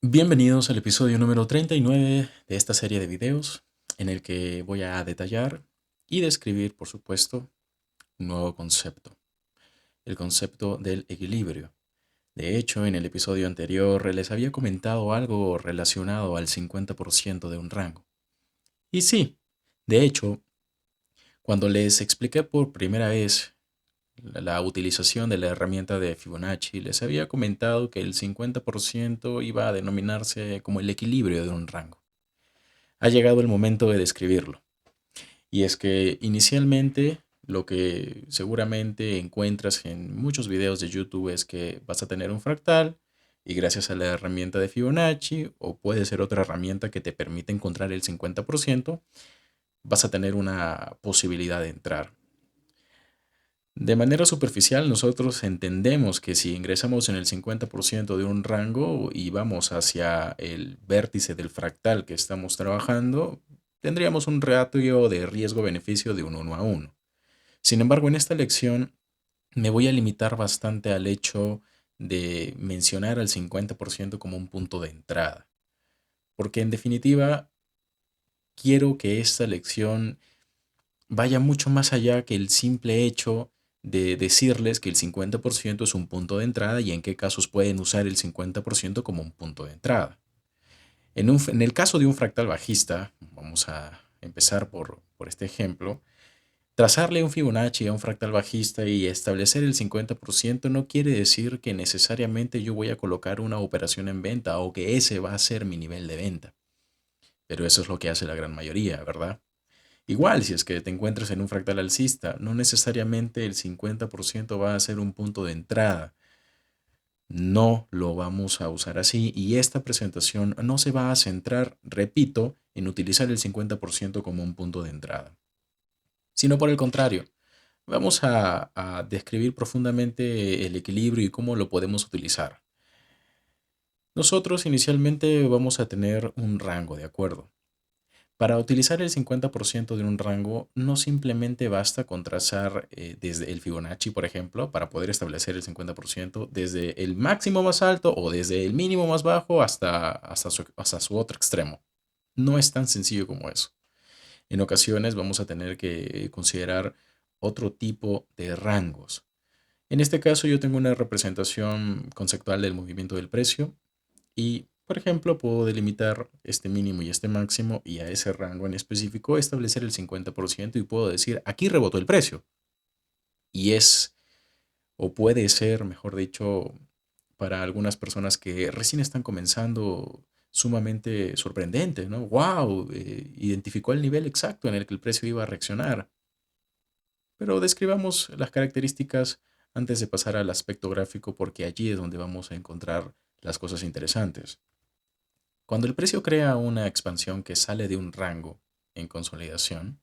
Bienvenidos al episodio número 39 de esta serie de videos en el que voy a detallar y describir, por supuesto, un nuevo concepto, el concepto del equilibrio. De hecho, en el episodio anterior les había comentado algo relacionado al 50% de un rango. Y sí, de hecho, cuando les expliqué por primera vez la utilización de la herramienta de Fibonacci, les había comentado que el 50% iba a denominarse como el equilibrio de un rango. Ha llegado el momento de describirlo. Y es que inicialmente lo que seguramente encuentras en muchos videos de YouTube es que vas a tener un fractal y gracias a la herramienta de Fibonacci o puede ser otra herramienta que te permite encontrar el 50%, vas a tener una posibilidad de entrar. De manera superficial, nosotros entendemos que si ingresamos en el 50% de un rango y vamos hacia el vértice del fractal que estamos trabajando, tendríamos un ratio de riesgo-beneficio de un 1 a 1. Sin embargo, en esta lección me voy a limitar bastante al hecho de mencionar al 50% como un punto de entrada, porque en definitiva quiero que esta lección vaya mucho más allá que el simple hecho de decirles que el 50% es un punto de entrada y en qué casos pueden usar el 50% como un punto de entrada. En el caso de un fractal bajista, vamos a empezar por este ejemplo, trazarle un Fibonacci a un fractal bajista y establecer el 50% no quiere decir que necesariamente yo voy a colocar una operación en venta o que ese va a ser mi nivel de venta. Pero eso es lo que hace la gran mayoría, ¿verdad? Igual, si es que te encuentras en un fractal alcista, no necesariamente el 50% va a ser un punto de entrada. No lo vamos a usar así y esta presentación no se va a centrar, repito, en utilizar el 50% como un punto de entrada, sino por el contrario, vamos a describir profundamente el equilibrio y cómo lo podemos utilizar. Nosotros inicialmente vamos a tener un rango, ¿de acuerdo? Para utilizar el 50% de un rango, no simplemente basta con trazar desde el Fibonacci, por ejemplo, para poder establecer el 50%, desde el máximo más alto o desde el mínimo más bajo hasta su otro extremo. No es tan sencillo como eso. En ocasiones vamos a tener que considerar otro tipo de rangos. En este caso yo tengo una representación conceptual del movimiento del precio y, por ejemplo, puedo delimitar este mínimo y este máximo y a ese rango en específico establecer el 50% y puedo decir, aquí rebotó el precio. Y es, o puede ser, mejor dicho, para algunas personas que recién están comenzando, sumamente sorprendente, ¿no? ¡Wow! Identificó el nivel exacto en el que el precio iba a reaccionar. Pero describamos las características antes de pasar al aspecto gráfico porque allí es donde vamos a encontrar las cosas interesantes. Cuando el precio crea una expansión que sale de un rango en consolidación,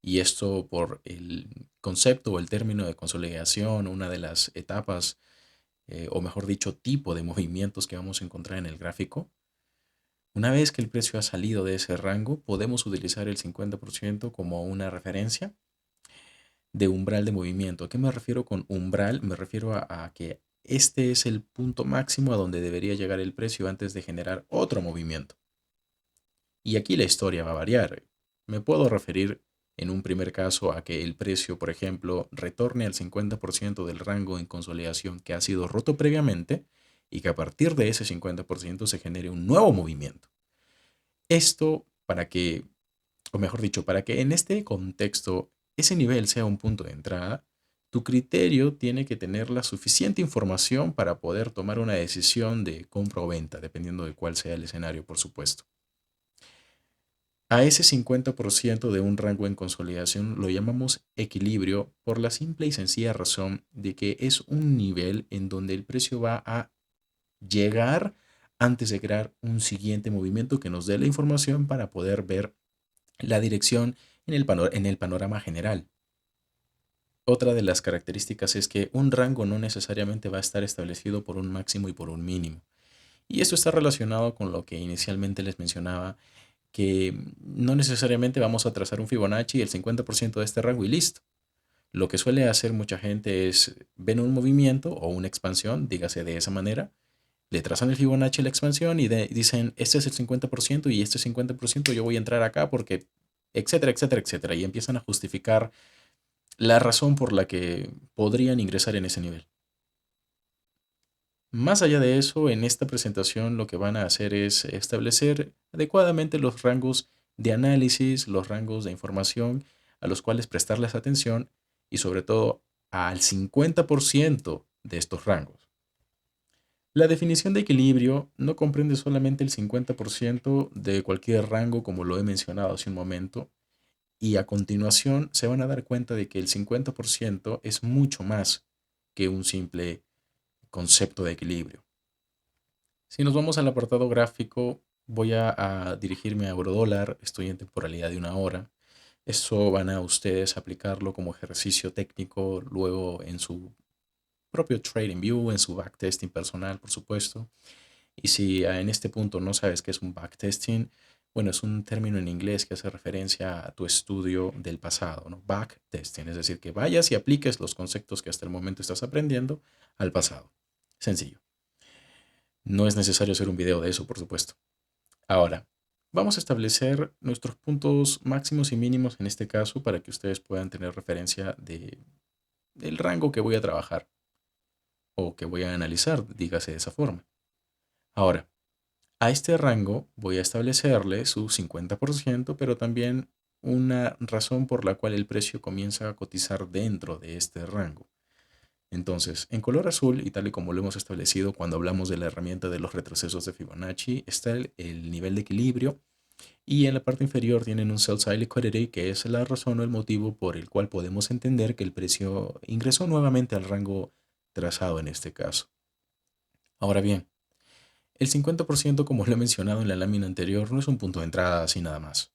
y esto por el concepto o el término de consolidación, una de las etapas, o mejor dicho, tipo de movimientos que vamos a encontrar en el gráfico, una vez que el precio ha salido de ese rango, podemos utilizar el 50% como una referencia de umbral de movimiento. ¿A qué me refiero con umbral? Me refiero a que este es el punto máximo a donde debería llegar el precio antes de generar otro movimiento. Y aquí la historia va a variar. Me puedo referir en un primer caso a que el precio, por ejemplo, retorne al 50% del rango en consolidación que ha sido roto previamente y que a partir de ese 50% se genere un nuevo movimiento. Esto para que, o mejor dicho, para que en este contexto ese nivel sea un punto de entrada, tu criterio tiene que tener la suficiente información para poder tomar una decisión de compra o venta, dependiendo de cuál sea el escenario, por supuesto. A ese 50% de un rango en consolidación lo llamamos equilibrio por la simple y sencilla razón de que es un nivel en donde el precio va a llegar antes de crear un siguiente movimiento que nos dé la información para poder ver la dirección en el panorama general. Otra de las características es que un rango no necesariamente va a estar establecido por un máximo y por un mínimo. Y esto está relacionado con lo que inicialmente les mencionaba que no necesariamente vamos a trazar un Fibonacci el 50% de este rango y listo. Lo que suele hacer mucha gente es ven un movimiento o una expansión, dígase de esa manera, le trazan el Fibonacci a la expansión y dicen, este es el 50% y este 50% yo voy a entrar acá porque, etcétera, etcétera, etcétera. Y empiezan a justificar la razón por la que podrían ingresar en ese nivel. Más allá de eso, en esta presentación lo que van a hacer es establecer adecuadamente los rangos de análisis, los rangos de información a los cuales prestarles atención y sobre todo al 50% de estos rangos. La definición de equilibrio no comprende solamente el 50% de cualquier rango como lo he mencionado hace un momento y a continuación se van a dar cuenta de que el 50% es mucho más que un simple concepto de equilibrio. Si nos vamos al apartado gráfico, voy a dirigirme a eurodólar, estoy en temporalidad de 1 hora. Eso van a ustedes aplicarlo como ejercicio técnico luego en su propio TradingView, en su backtesting personal, por supuesto. Y si en este punto no sabes qué es un backtesting, bueno, es un término en inglés que hace referencia a tu estudio del pasado, ¿no? Backtesting, es decir, que vayas y apliques los conceptos que hasta el momento estás aprendiendo al pasado. Sencillo. No es necesario hacer un video de eso, por supuesto. Ahora, vamos a establecer nuestros puntos máximos y mínimos en este caso para que ustedes puedan tener referencia del rango que voy a trabajar o que voy a analizar, dígase de esa forma. Ahora, a este rango voy a establecerle su 50%, pero también una razón por la cual el precio comienza a cotizar dentro de este rango. Entonces, en color azul, y tal y como lo hemos establecido cuando hablamos de la herramienta de los retrocesos de Fibonacci, está el nivel de equilibrio y en la parte inferior tienen un sell side liquidity, que es la razón o el motivo por el cual podemos entender que el precio ingresó nuevamente al rango trazado en este caso. Ahora bien, el 50%, como lo he mencionado en la lámina anterior, no es un punto de entrada así nada más.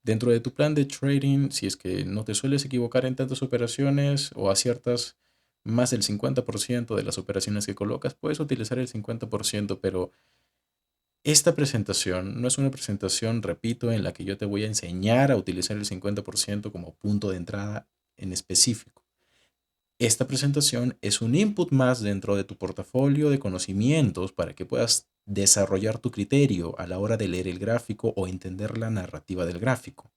Dentro de tu plan de trading, si es que no te sueles equivocar en tantas operaciones o aciertas más del 50% de las operaciones que colocas, puedes utilizar el 50%, pero esta presentación no es una presentación, repito, en la que yo te voy a enseñar a utilizar el 50% como punto de entrada en específico. Esta presentación es un input más dentro de tu portafolio de conocimientos para que puedas desarrollar tu criterio a la hora de leer el gráfico o entender la narrativa del gráfico.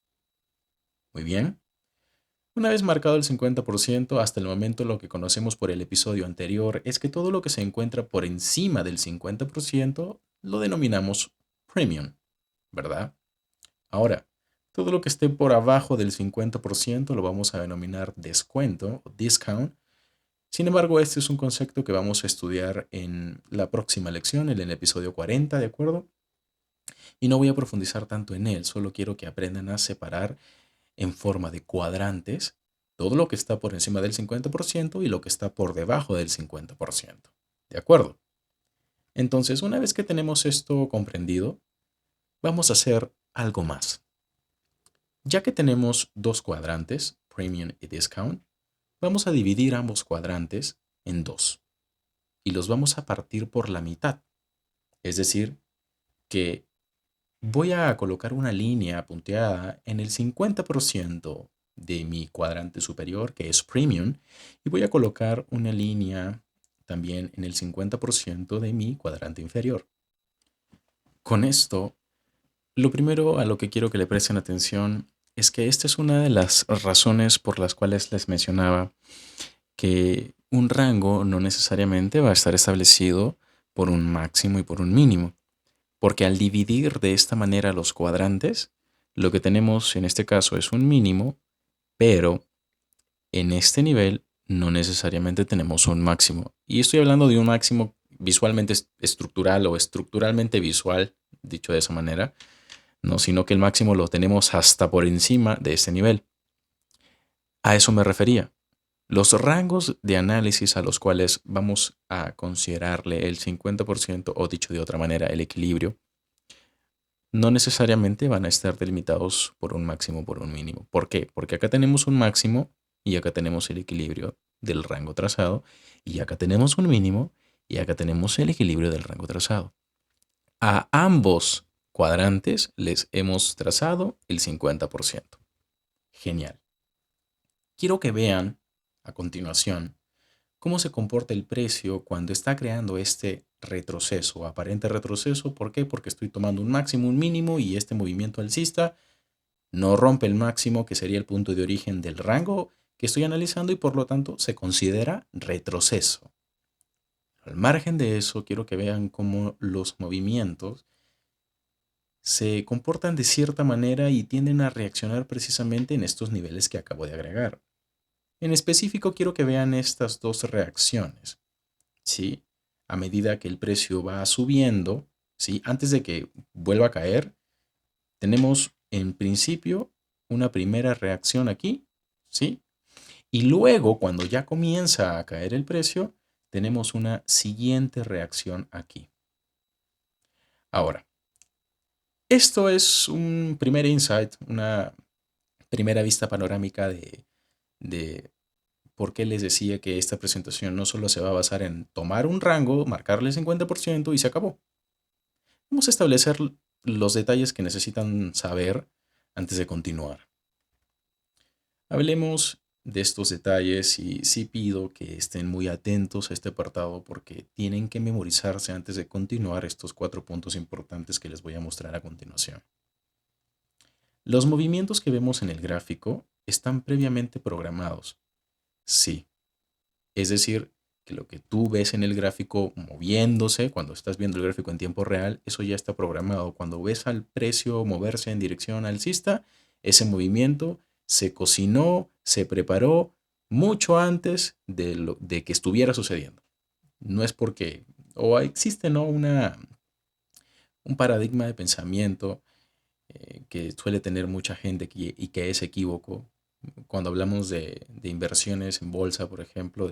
Muy bien. Una vez marcado el 50%, hasta el momento lo que conocemos por el episodio anterior es que todo lo que se encuentra por encima del 50% lo denominamos premium, ¿verdad? Ahora, todo lo que esté por abajo del 50% lo vamos a denominar descuento o discount. Sin embargo, este es un concepto que vamos a estudiar en la próxima lección, en el episodio 40, ¿de acuerdo? Y no voy a profundizar tanto en él, solo quiero que aprendan a separar en forma de cuadrantes todo lo que está por encima del 50% y lo que está por debajo del 50%. ¿De acuerdo? Entonces, una vez que tenemos esto comprendido, vamos a hacer algo más. Ya que tenemos dos cuadrantes, Premium y Discount, vamos a dividir ambos cuadrantes en dos y los vamos a partir por la mitad. Es decir, que voy a colocar una línea punteada en el 50% de mi cuadrante superior, que es Premium, y voy a colocar una línea también en el 50% de mi cuadrante inferior. Con esto, lo primero a lo que quiero que le presten atención es que esta es una de las razones por las cuales les mencionaba que un rango no necesariamente va a estar establecido por un máximo y por un mínimo. Porque al dividir de esta manera los cuadrantes, lo que tenemos en este caso es un mínimo, pero en este nivel no necesariamente tenemos un máximo. Y estoy hablando de un máximo visualmente estructural o estructuralmente visual, dicho de esa manera, no, sino que el máximo lo tenemos hasta por encima de este nivel. A eso me refería. Los rangos de análisis a los cuales vamos a considerarle el 50% o dicho de otra manera, el equilibrio, no necesariamente van a estar delimitados por un máximo o por un mínimo. ¿Por qué? Porque acá tenemos un máximo y acá tenemos el equilibrio del rango trazado y acá tenemos un mínimo y acá tenemos el equilibrio del rango trazado. A ambos cuadrantes les hemos trazado el 50%. Genial. Quiero que vean a continuación cómo se comporta el precio cuando está creando este retroceso, aparente retroceso. ¿Por qué? Porque estoy tomando un máximo, un mínimo y este movimiento alcista no rompe el máximo que sería el punto de origen del rango que estoy analizando y por lo tanto se considera retroceso. Al margen de eso, quiero que vean cómo los movimientos se comportan de cierta manera y tienden a reaccionar precisamente en estos niveles que acabo de agregar. En específico, quiero que vean estas dos reacciones, ¿sí? A medida que el precio va subiendo, ¿sí? Antes de que vuelva a caer, tenemos en principio una primera reacción aquí, ¿sí? Y luego, cuando ya comienza a caer el precio, tenemos una siguiente reacción aquí. Ahora, esto es un primer insight, una primera vista panorámica de por qué les decía que esta presentación no solo se va a basar en tomar un rango, marcarle el 50% y se acabó. Vamos a establecer los detalles que necesitan saber antes de continuar. Hablemos de estos detalles y sí pido que estén muy atentos a este apartado porque tienen que memorizarse antes de continuar estos 4 puntos importantes que les voy a mostrar a continuación. Los movimientos que vemos en el gráfico están previamente programados. Sí, es decir, que lo que tú ves en el gráfico moviéndose, cuando estás viendo el gráfico en tiempo real, eso ya está programado. Cuando ves al precio moverse en dirección alcista, ese movimiento se cocinó, se preparó mucho antes de que estuviera sucediendo. No es porque, o existe, ¿no? Un paradigma de pensamiento que suele tener mucha gente y que es equívoco. Cuando hablamos de inversiones en bolsa, por ejemplo,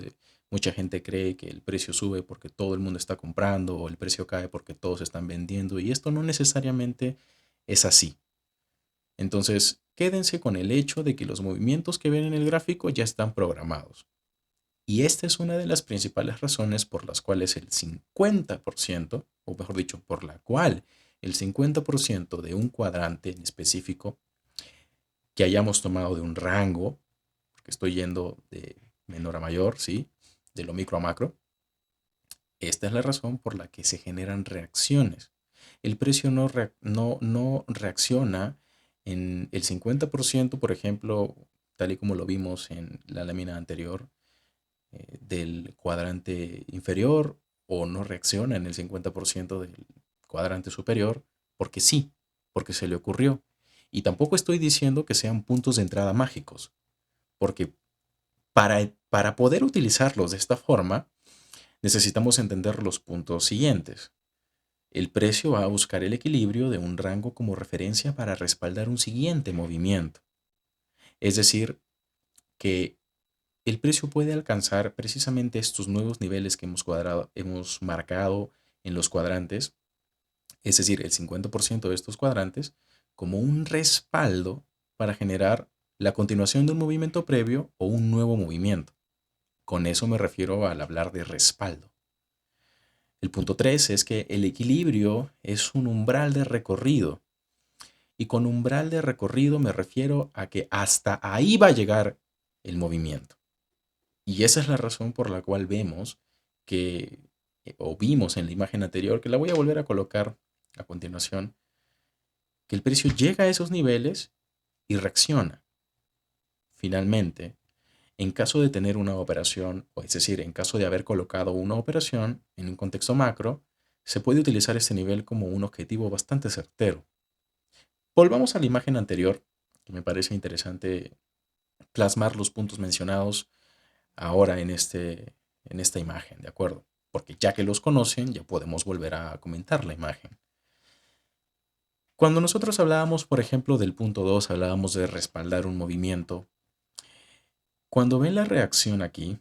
mucha gente cree que el precio sube porque todo el mundo está comprando o el precio cae porque todos están vendiendo y esto no necesariamente es así. Entonces, quédense con el hecho de que los movimientos que ven en el gráfico ya están programados. Y esta es una de las principales razones por las cuales el 50%, o mejor dicho, por la cual el 50% de un cuadrante en específico que hayamos tomado de un rango, porque estoy yendo de menor a mayor, ¿sí? De lo micro a macro. Esta es la razón por la que se generan reacciones. El precio no reacciona en el 50%, por ejemplo, tal y como lo vimos en la lámina anterior, del cuadrante inferior, o no reacciona en el 50% del cuadrante superior, porque sí, porque se le ocurrió. Y tampoco estoy diciendo que sean puntos de entrada mágicos, porque para poder utilizarlos de esta forma, necesitamos entender los puntos siguientes. El precio va a buscar el equilibrio de un rango como referencia para respaldar un siguiente movimiento. Es decir, que el precio puede alcanzar precisamente estos nuevos niveles que hemos marcado en los cuadrantes, es decir, el 50% de estos cuadrantes, como un respaldo para generar la continuación de un movimiento previo o un nuevo movimiento. Con eso me refiero al hablar de respaldo. El punto 3 es que el equilibrio es un umbral de recorrido. Y con umbral de recorrido me refiero a que hasta ahí va a llegar el movimiento. Y esa es la razón por la cual vemos que, o vimos en la imagen anterior, que la voy a volver a colocar a continuación, que el precio llega a esos niveles y reacciona. Finalmente, en caso de tener una operación, o es decir, en caso de haber colocado una operación en un contexto macro, se puede utilizar este nivel como un objetivo bastante certero. Volvamos a la imagen anterior, que me parece interesante plasmar los puntos mencionados ahora en esta imagen, ¿de acuerdo? Porque ya que los conocen, ya podemos volver a comentar la imagen. Cuando nosotros hablábamos, por ejemplo, del punto 2, hablábamos de respaldar un movimiento. Cuando ven la reacción aquí,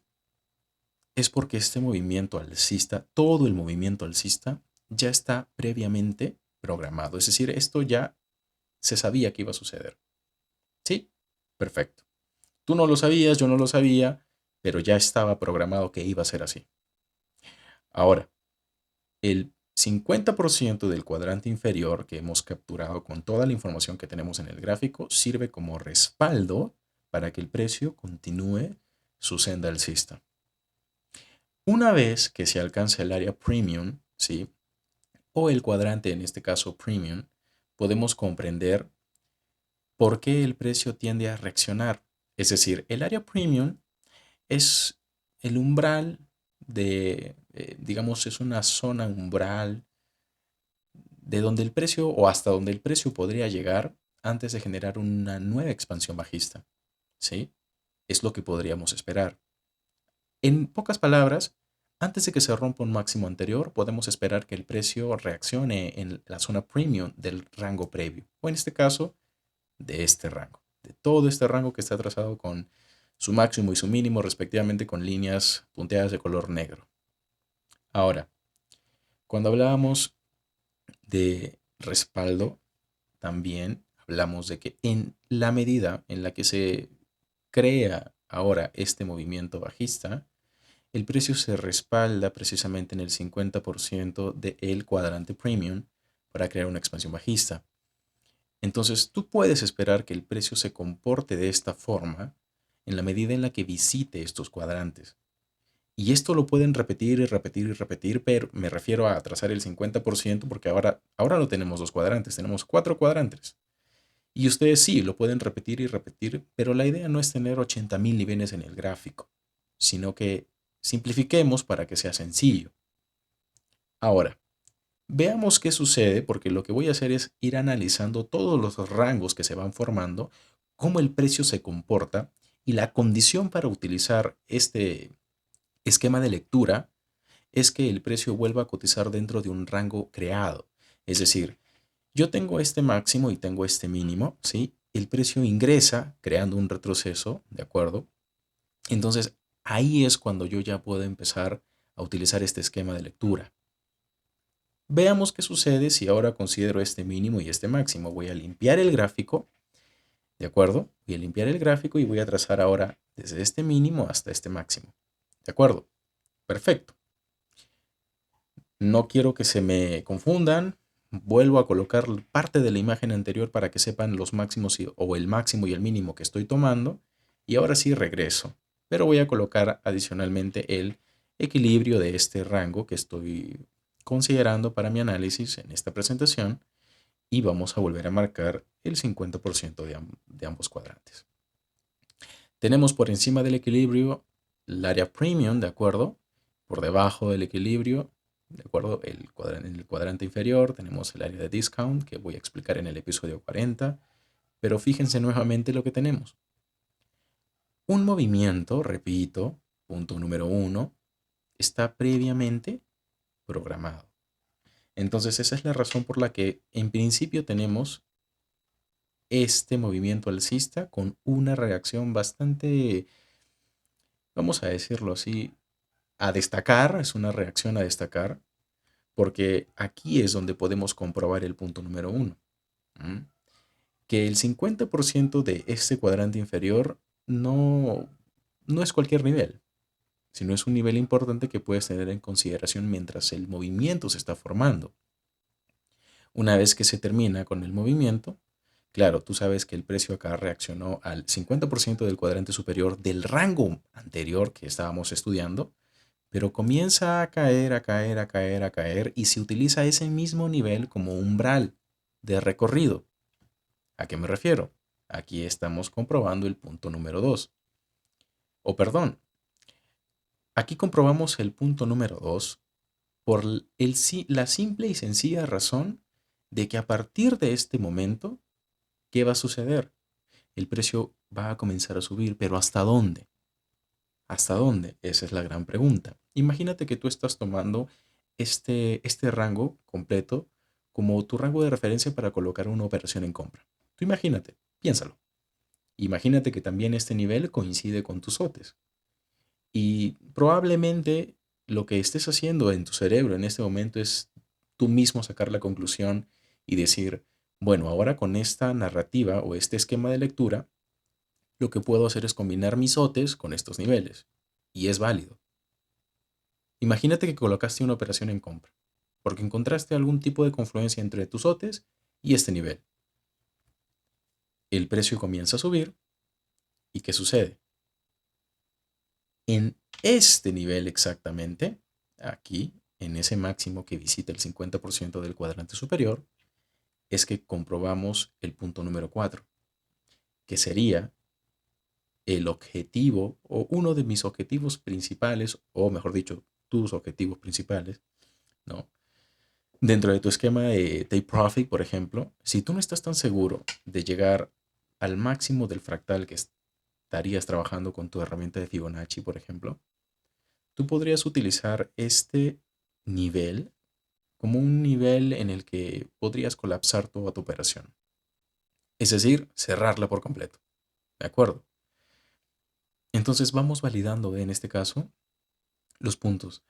es porque este movimiento alcista, todo el movimiento alcista, ya está previamente programado. Es decir, esto ya se sabía que iba a suceder. ¿Sí? Perfecto. Tú no lo sabías, yo no lo sabía, pero ya estaba programado que iba a ser así. Ahora, el 50% del cuadrante inferior que hemos capturado con toda la información que tenemos en el gráfico sirve como respaldo para que el precio continúe su senda alcista. Una vez que se alcanza el área premium, ¿sí? O el cuadrante, en este caso premium, podemos comprender por qué el precio tiende a reaccionar. Es decir, el área premium es el umbral digamos, es una zona umbral de donde el precio o hasta donde el precio podría llegar antes de generar una nueva expansión bajista, ¿sí? Es lo que podríamos esperar. En pocas palabras, antes de que se rompa un máximo anterior, podemos esperar que el precio reaccione en la zona premium del rango previo, o en este caso, de este rango, de todo este rango que está trazado con su máximo y su mínimo, respectivamente con líneas punteadas de color negro. Ahora, cuando hablábamos de respaldo, también hablamos de que en la medida en la que se crea ahora este movimiento bajista, el precio se respalda precisamente en el 50% del cuadrante premium para crear una expansión bajista. Entonces, tú puedes esperar que el precio se comporte de esta forma en la medida en la que visite estos cuadrantes. Y esto lo pueden repetir y repetir y repetir, pero me refiero a trazar el 50% porque ahora no tenemos dos cuadrantes, tenemos cuatro cuadrantes. Y ustedes sí, lo pueden repetir y repetir, pero la idea no es tener 80.000 niveles en el gráfico, sino que simplifiquemos para que sea sencillo. Ahora, veamos qué sucede, porque lo que voy a hacer es ir analizando todos los rangos que se van formando, cómo el precio se comporta y la condición para utilizar este esquema de lectura es que el precio vuelva a cotizar dentro de un rango creado. Es decir, yo tengo este máximo y tengo este mínimo, ¿sí? El precio ingresa creando un retroceso, ¿de acuerdo? Entonces, ahí es cuando yo ya puedo empezar a utilizar este esquema de lectura. Veamos qué sucede si ahora considero este mínimo y este máximo. Voy a limpiar el gráfico, ¿de acuerdo? Voy a limpiar el gráfico y voy a trazar ahora desde este mínimo hasta este máximo. ¿De acuerdo? Perfecto. No quiero que se me confundan. Vuelvo a colocar parte de la imagen anterior para que sepan los máximos o el máximo y el mínimo que estoy tomando. Y ahora sí regreso. Pero voy a colocar adicionalmente el equilibrio de este rango que estoy considerando para mi análisis en esta presentación. Y vamos a volver a marcar el 50% de ambos cuadrantes. Tenemos por encima del equilibrio el área premium, ¿de acuerdo? Por debajo del equilibrio, ¿de acuerdo? En el cuadrante inferior tenemos el área de discount, que voy a explicar en el episodio 40. Pero fíjense nuevamente lo que tenemos. Un movimiento, repito, punto número 1, está previamente programado. Entonces esa es la razón por la que en principio tenemos este movimiento alcista con una reacción bastante, vamos a decirlo así, a destacar, es una reacción a destacar, porque aquí es donde podemos comprobar el punto número 1, que el 50% de este cuadrante inferior no es cualquier nivel, sino es un nivel importante que puedes tener en consideración mientras el movimiento se está formando. Una vez que se termina con el movimiento, claro, tú sabes que el precio acá reaccionó al 50% del cuadrante superior del rango anterior que estábamos estudiando, pero comienza a caer, a caer, a caer, a caer y se utiliza ese mismo nivel como umbral de recorrido. ¿A qué me refiero? Aquí estamos comprobando el punto número 2. O perdón, aquí comprobamos el punto número 2 por la simple y sencilla razón de que a partir de este momento, ¿qué va a suceder? El precio va a comenzar a subir, pero ¿hasta dónde? ¿Hasta dónde? Esa es la gran pregunta. Imagínate que tú estás tomando este rango completo como tu rango de referencia para colocar una operación en compra. Tú imagínate, piénsalo. Imagínate que también este nivel coincide con tus OTES. Y probablemente lo que estés haciendo en tu cerebro en este momento es tú mismo sacar la conclusión y decir, bueno, ahora con esta narrativa o este esquema de lectura, lo que puedo hacer es combinar mis OTES con estos niveles. Y es válido. Imagínate que colocaste una operación en compra, porque encontraste algún tipo de confluencia entre tus OTES y este nivel. El precio comienza a subir y ¿qué sucede? En este nivel exactamente, aquí, en ese máximo que visita el 50% del cuadrante superior, es que comprobamos el punto número 4, que sería el objetivo o uno de mis objetivos principales, o mejor dicho, tus objetivos principales, ¿no? Dentro de tu esquema de Take Profit, por ejemplo, si tú no estás tan seguro de llegar al máximo del fractal que estarías trabajando con tu herramienta de Fibonacci, por ejemplo, tú podrías utilizar este nivel como un nivel en el que podrías colapsar toda tu operación. Es decir, cerrarla por completo. ¿De acuerdo? Entonces vamos validando en este caso los puntos.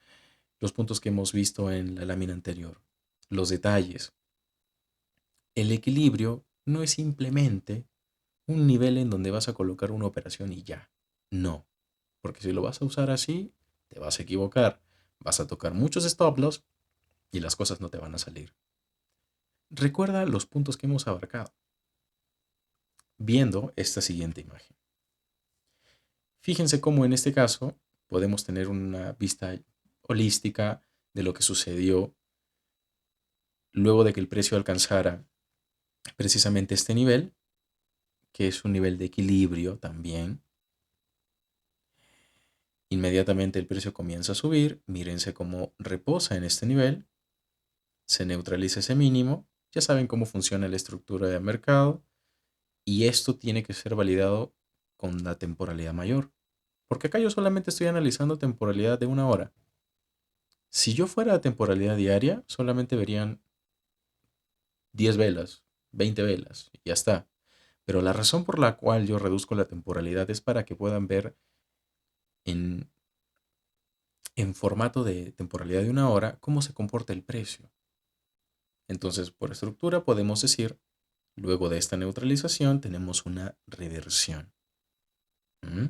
Los puntos que hemos visto en la lámina anterior. Los detalles. El equilibrio no es simplemente un nivel en donde vas a colocar una operación y ya. No. Porque si lo vas a usar así, te vas a equivocar. Vas a tocar muchos stop loss y las cosas no te van a salir. Recuerda los puntos que hemos abarcado viendo esta siguiente imagen. Fíjense cómo en este caso podemos tener una vista holística de lo que sucedió luego de que el precio alcanzara precisamente este nivel, que es un nivel de equilibrio también. Inmediatamente el precio comienza a subir, mírense cómo reposa en este nivel, se neutraliza ese mínimo, ya saben cómo funciona la estructura de mercado y esto tiene que ser validado con la temporalidad mayor, porque acá yo solamente estoy analizando temporalidad de una hora. Si yo fuera a temporalidad diaria, solamente verían 10 velas, 20 velas y ya está. Pero la razón por la cual yo reduzco la temporalidad es para que puedan ver en, en formato de temporalidad de una hora cómo se comporta el precio. Entonces, por estructura podemos decir, luego de esta neutralización tenemos una reversión. ¿Mm?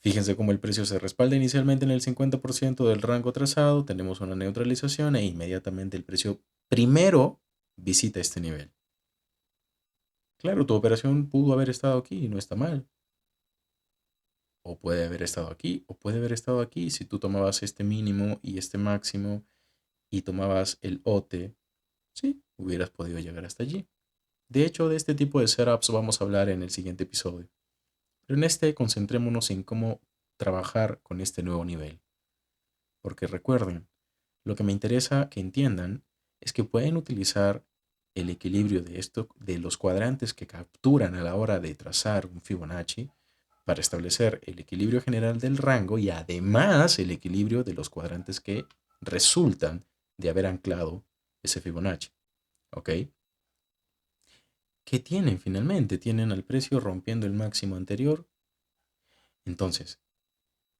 Fíjense cómo el precio se respalda inicialmente en el 50% del rango trazado, tenemos una neutralización e inmediatamente el precio primero visita este nivel. Claro, tu operación pudo haber estado aquí y no está mal. O puede haber estado aquí, o puede haber estado aquí. Si tú tomabas este mínimo y este máximo y tomabas el OT, sí, hubieras podido llegar hasta allí. De hecho, de este tipo de setups vamos a hablar en el siguiente episodio. Pero en este concentrémonos en cómo trabajar con este nuevo nivel. Porque recuerden, lo que me interesa que entiendan es que pueden utilizar el equilibrio de esto, de los cuadrantes que capturan a la hora de trazar un Fibonacci para establecer el equilibrio general del rango y además el equilibrio de los cuadrantes que resultan de haber anclado ese Fibonacci. ¿Ok? ¿Qué tienen finalmente? Tienen al precio rompiendo el máximo anterior. Entonces,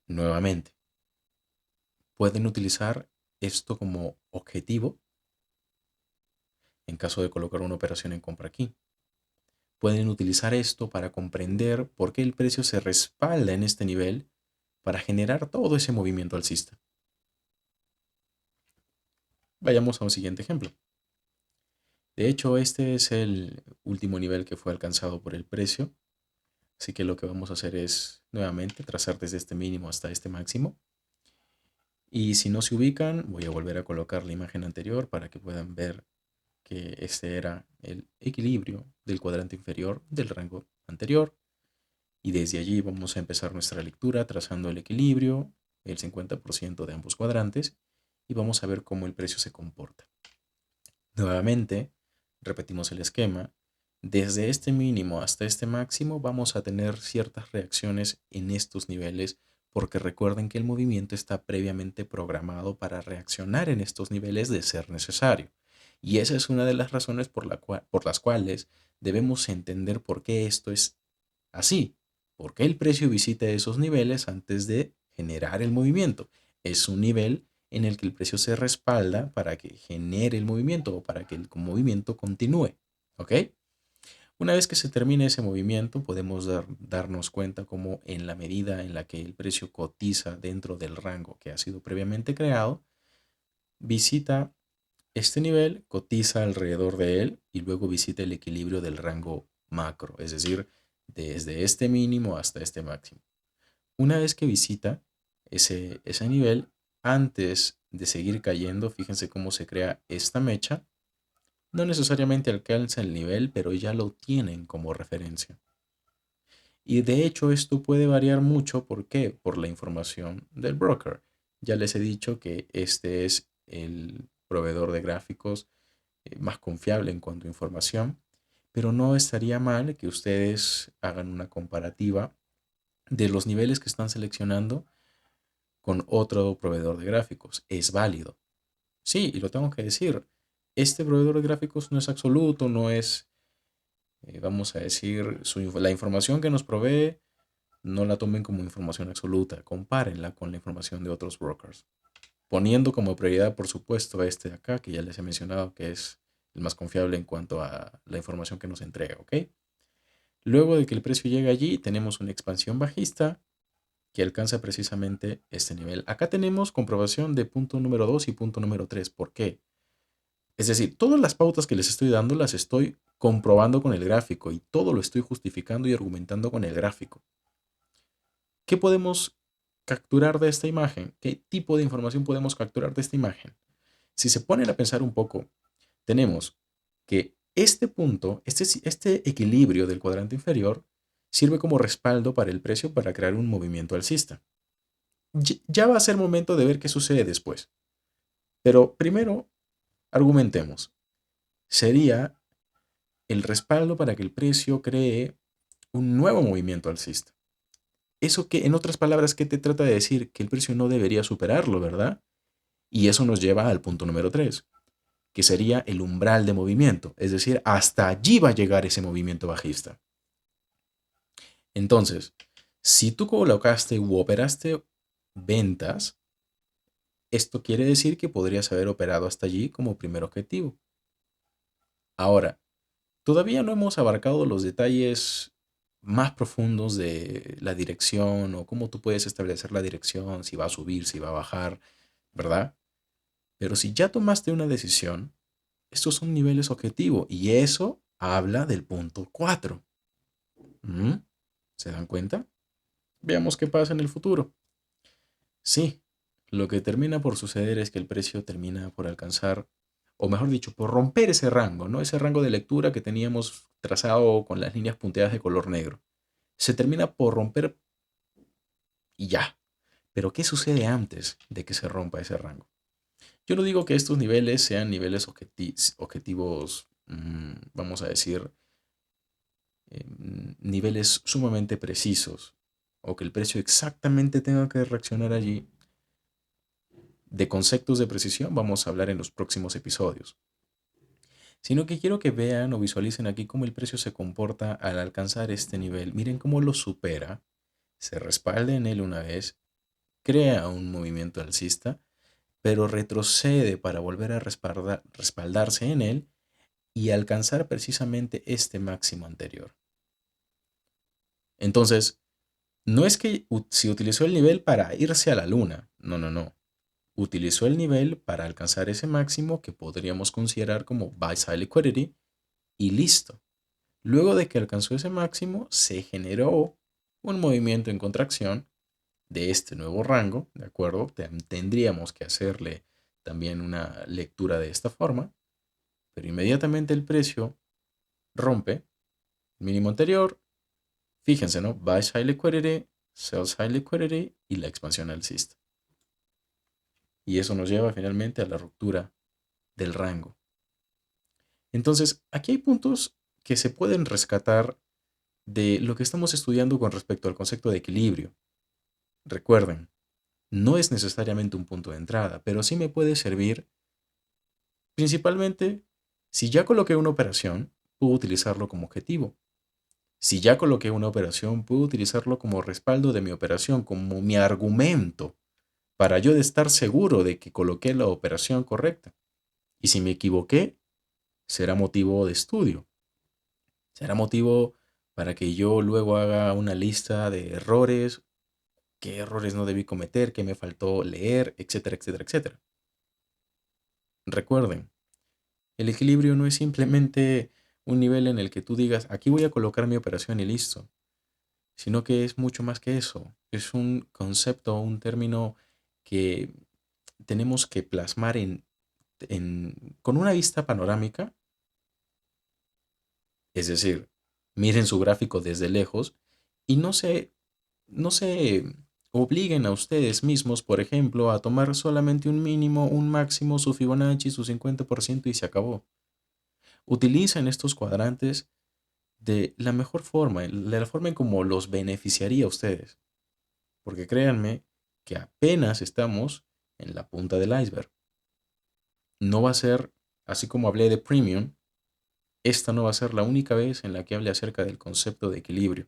nuevamente, pueden utilizar esto como objetivo en caso de colocar una operación en compra aquí. Pueden utilizar esto para comprender por qué el precio se respalda en este nivel para generar todo ese movimiento alcista. Vayamos a un siguiente ejemplo. De hecho, este es el último nivel que fue alcanzado por el precio. Así que lo que vamos a hacer es nuevamente trazar desde este mínimo hasta este máximo. Y si no se ubican, voy a volver a colocar la imagen anterior para que puedan ver que este era el equilibrio del cuadrante inferior del rango anterior. Y desde allí vamos a empezar nuestra lectura trazando el equilibrio, el 50% de ambos cuadrantes, y vamos a ver cómo el precio se comporta. Nuevamente, repetimos el esquema. Desde este mínimo hasta este máximo vamos a tener ciertas reacciones en estos niveles porque recuerden que el movimiento está previamente programado para reaccionar en estos niveles de ser necesario. Y esa es una de las razones por las cuales debemos entender por qué esto es así. ¿Por qué el precio visita esos niveles antes de generar el movimiento? Es un nivel en el que el precio se respalda para que genere el movimiento o para que el movimiento continúe. ¿Ok? Una vez que se termine ese movimiento, podemos darnos cuenta cómo en la medida en la que el precio cotiza dentro del rango que ha sido previamente creado, visita este nivel, cotiza alrededor de él y luego visita el equilibrio del rango macro, es decir, desde este mínimo hasta este máximo. Una vez que visita ese nivel, antes de seguir cayendo, fíjense cómo se crea esta mecha. No necesariamente alcanza el nivel, pero ya lo tienen como referencia. Y de hecho esto puede variar mucho. ¿Por qué? Por la información del broker. Ya les he dicho que este es el proveedor de gráficos más confiable en cuanto a información, pero no estaría mal que ustedes hagan una comparativa de los niveles que están seleccionando con otro proveedor de gráficos. Es válido. Sí, y lo tengo que decir. Este proveedor de gráficos no es absoluto, no es, vamos a decir, la información que nos provee, no la tomen como información absoluta. Compárenla con la información de otros brokers. Poniendo como prioridad, por supuesto, este de acá, que ya les he mencionado que es el más confiable en cuanto a la información que nos entrega, ¿ok? Luego de que el precio llega allí, tenemos una expansión bajista que alcanza precisamente este nivel. Acá tenemos comprobación de punto número 2 y punto número 3. ¿Por qué? Es decir, todas las pautas que les estoy dando las estoy comprobando con el gráfico y todo lo estoy justificando y argumentando con el gráfico. ¿Qué podemos capturar de esta imagen? ¿Qué tipo de información podemos capturar de esta imagen? Si se ponen a pensar un poco, tenemos que este punto, este equilibrio del cuadrante inferior, sirve como respaldo para el precio para crear un movimiento alcista. Ya va a ser momento de ver qué sucede después. Pero primero, argumentemos. Sería el respaldo para que el precio cree un nuevo movimiento alcista. Eso que, en otras palabras, ¿qué te trata de decir? Que el precio no debería superarlo, ¿verdad? Y eso nos lleva al punto número 3, que sería el umbral de movimiento. Es decir, hasta allí va a llegar ese movimiento bajista. Entonces, si tú colocaste u operaste ventas, esto quiere decir que podrías haber operado hasta allí como primer objetivo. Ahora, todavía no hemos abarcado los detalles más profundos de la dirección o cómo tú puedes establecer la dirección, si va a subir, si va a bajar, ¿verdad? Pero si ya tomaste una decisión, estos son niveles objetivos y eso habla del punto 4. ¿Mm? ¿Se dan cuenta? Veamos qué pasa en el futuro. Sí, lo que termina por suceder es que el precio termina por alcanzar, o mejor dicho, por romper ese rango, ¿no? Ese rango de lectura que teníamos trazado con las líneas punteadas de color negro. Se termina por romper y ya. Pero ¿qué sucede antes de que se rompa ese rango? Yo no digo que estos niveles sean niveles objetivos, vamos a decir, niveles sumamente precisos, o que el precio exactamente tenga que reaccionar allí. De conceptos de precisión vamos a hablar en los próximos episodios, sino que quiero que vean o visualicen aquí cómo el precio se comporta al alcanzar este nivel. Miren cómo lo supera, se respalda en él una vez, crea un movimiento alcista, pero retrocede para volver a respaldarse en él y alcanzar precisamente este máximo anterior. Entonces, no es que se utilizó el nivel para irse a la luna, no, no, no. Utilizó el nivel para alcanzar ese máximo que podríamos considerar como buy side liquidity y listo. Luego de que alcanzó ese máximo, se generó un movimiento en contracción de este nuevo rango, ¿de acuerdo? Tendríamos que hacerle también una lectura de esta forma, pero inmediatamente el precio rompe el mínimo anterior. Fíjense, ¿no? Buy high liquidity, sells high liquidity y la expansión alcista. Y eso nos lleva finalmente a la ruptura del rango. Entonces, aquí hay puntos que se pueden rescatar de lo que estamos estudiando con respecto al concepto de equilibrio. Recuerden, no es necesariamente un punto de entrada, pero sí me puede servir principalmente si ya coloqué una operación, puedo utilizarlo como objetivo. Si ya coloqué una operación, puedo utilizarlo como respaldo de mi operación, como mi argumento, para yo de estar seguro de que coloqué la operación correcta. Y si me equivoqué, será motivo de estudio. Será motivo para que yo luego haga una lista de errores, qué errores no debí cometer, qué me faltó leer, etcétera, etcétera, etcétera. Recuerden, el equilibrio no es simplemente un nivel en el que tú digas, aquí voy a colocar mi operación y listo, sino que es mucho más que eso. Es un concepto, un término que tenemos que plasmar con una vista panorámica, es decir, miren su gráfico desde lejos y no se obliguen a ustedes mismos, por ejemplo, a tomar solamente un mínimo, un máximo, su Fibonacci, su 50% y se acabó. Utilicen estos cuadrantes de la mejor forma, de la forma en como los beneficiaría a ustedes. Porque créanme que apenas estamos en la punta del iceberg. No va a ser, así como hablé de premium, esta no va a ser la única vez en la que hable acerca del concepto de equilibrio.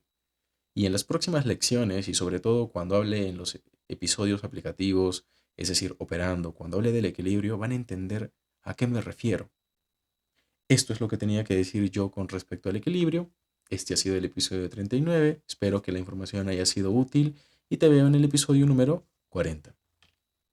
Y en las próximas lecciones, y sobre todo cuando hable en los episodios aplicativos, es decir, operando, cuando hable del equilibrio, van a entender a qué me refiero. Esto es lo que tenía que decir yo con respecto al equilibrio. Este ha sido el episodio 39. Espero que la información haya sido útil y te veo en el episodio número 40.